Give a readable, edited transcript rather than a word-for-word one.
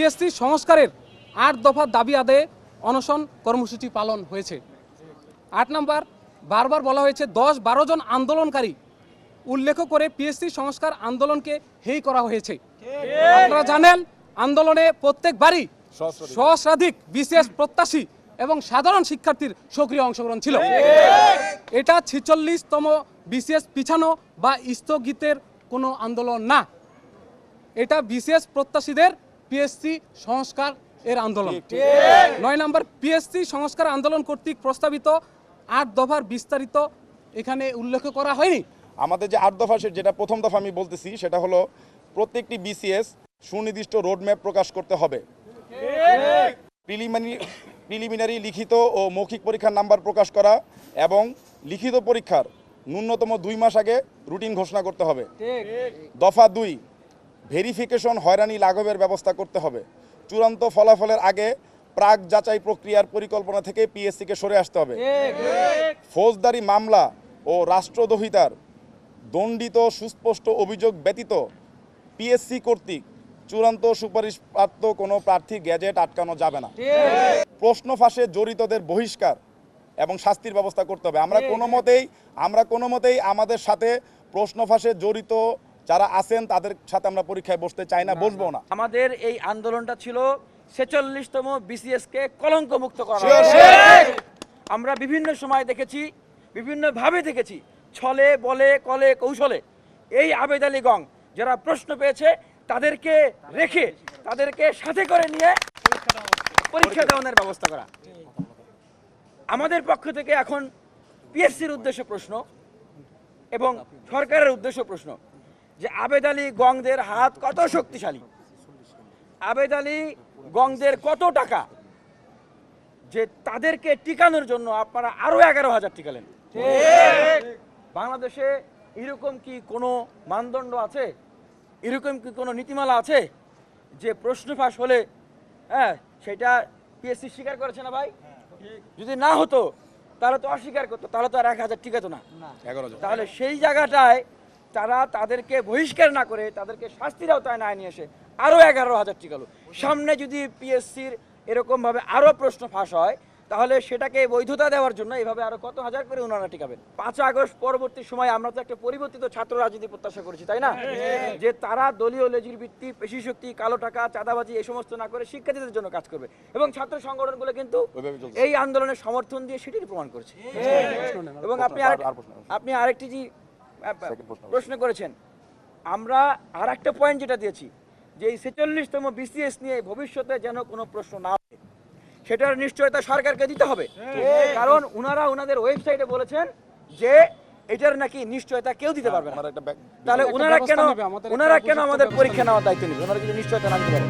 PSC সংস্কারের 8 দফা দাবি আদায়ে অনশন কর্মসূচি পালন হয়েছে। 8 নম্বর, বারবার বলা হয়েছে 10-12 জন আন্দোলনকারী উল্লেখ করে পিএসসি সংস্কার আন্দোলনকে হেয় করা হয়েছে। আপনারা জানেন আন্দোলনে প্রত্যেকবারই সহস্রাধিক বিসিএস প্রত্যাশী এবং সাধারণ শিক্ষার্থীর সক্রিয় অংশগ্রহণ ছিল। এটা 46তম বিসিএস পিছানো বা স্থগিতের কোনো আন্দোলন না, এটা বিসিএস প্রত্যাশীদের পিএসসি সংস্কার এর আন্দোলন। 9 নম্বর, পিএসসি সংস্কার আন্দোলন কর্তৃক প্রস্তাবিত 8 দফার বিস্তারিত এখানে উল্লেখ করা হয়নি। আমাদের যে 8 দফা, যেটা প্রথম দফা আমি বলতেছি, সেটা হলো প্রত্যেকটি বিসিএস সুনির্দিষ্ট রোডম্যাপ প্রকাশ করতে হবে। প্রিলিমিনারি লিখিত ও মৌখিক পরীক্ষার নাম্বার প্রকাশ করা এবং লিখিত পরীক্ষার ন্যূনতম 2 মাস আগে রুটিন ঘোষণা করতে হবে। দফা 2, ভেরিফিকেশন হয়রানি লাঘবের ব্যবস্থা করতে হবে। চূড়ান্ত ফলাফলের আগে প্রাক যাচাই প্রক্রিয়ার পরিকল্পনা থেকে পিএসসিকে সরে আসতে হবে। ফৌজদারি মামলা ও রাষ্ট্রদ্রোহিতার দণ্ডিত সুস্পষ্ট অভিযোগ ব্যতীত পিএসসি কর্তৃক চূড়ান্ত সুপারিশপ্রাপ্ত কোনো প্রার্থীর গ্যাজেট আটকানো যাবে না। প্রশ্ন ফাঁসে জড়িতদের বহিষ্কার এবং শাস্তির ব্যবস্থা করতে হবে। আমরা কোনো মতেই আমাদের সাথে প্রশ্ন ফাঁসে জড়িত যারা আছেন তাদের সাথে আমরা পরীক্ষায় বসতে চাই না, বসবো না। আমাদের এই আন্দোলনটা ছিল 46তম বিসিএস কে কলঙ্ক মুক্ত করা। আমরা বিভিন্ন সময় দেখেছি, বিভিন্নভাবে দেখেছি, ছলে বলে কলে কৌশলে এই আবেদ আলী গং যারা প্রশ্ন পেয়েছে তাদেরকে রেখে তাদেরকে সাথে করে নিয়ে পরীক্ষা দেওয়ানোর ব্যবস্থা করা। আমাদের পক্ষ থেকে এখন পিএসসির উদ্দেশ্য প্রশ্ন এবং সরকারের উদ্দেশ্য প্রশ্ন যে আবেদ আলী গংদের হাত কত শক্তিশালী, আবেদ আলী গংদের কত টাকা, যে তাদেরকে টিকানোর জন্য আপনারা আরো 11,000 টিকালেন। বাংলাদেশে এরকম কি কোনো মানদণ্ড আছে, এরকম কি কোনো নীতিমালা আছে যে প্রশ্ন ফাঁস হলে সেটা পিএসসি স্বীকার করেছে না ভাই? যদি না হতো তাহলে তো অস্বীকার করতো, তাহলে তো আর 1,000 টিকাতো না। তাহলে সেই জায়গাটায় তারা তাদেরকে বহিষ্কার না করে তাদেরকে শাস্তির আওতায় না নিয়ে এসে আরো 11,000 টিকালো। সামনে যদি পিএসসির এরকম ভাবে আরো প্রশ্ন ফাঁস হয় তাহলে সেটাকে বৈধতা দেওয়ার জন্য এইভাবে আরো কত হাজার করে ওনারা টিকাবেন। 5 আগস্ট পরবর্তী সময় আমরা তো একটা পরিবর্তিত ছাত্র রাজনীতি প্রত্যাশা করেছি, তাই না? যে তারা দলীয় লেজির ভিত্তি, পেশি শক্তি, কালো টাকা, চাঁদাবাজি এই সমস্ত না করে শিক্ষার্থীদের জন্য কাজ করবে এবং ছাত্র সংগঠনগুলো কিন্তু এই আন্দোলনের সমর্থন দিয়ে সেটির প্রমাণ করেছে। এবং আপনি আরেকটি যে প্রশ্ন করেছেন, আমরা আর একটা পয়েন্ট যেটা দিয়েছি যে এই 46তম বিসিএস নিয়ে ভবিষ্যতে যেন কোনো প্রশ্ন না হয় সেটার নিশ্চয়তা সরকারকে দিতে হবে। কারণ ওনারা ওনাদের ওয়েবসাইটে বলেছেন যে এটার নাকি নিশ্চয়তা কেউ দিতে পারবে না। তাহলে ওনারা কেন আমাদের পরীক্ষা নেওয়ার দায়িত্ব নেবে? ওনারা যদি নিশ্চয়তা না দিতে পারে।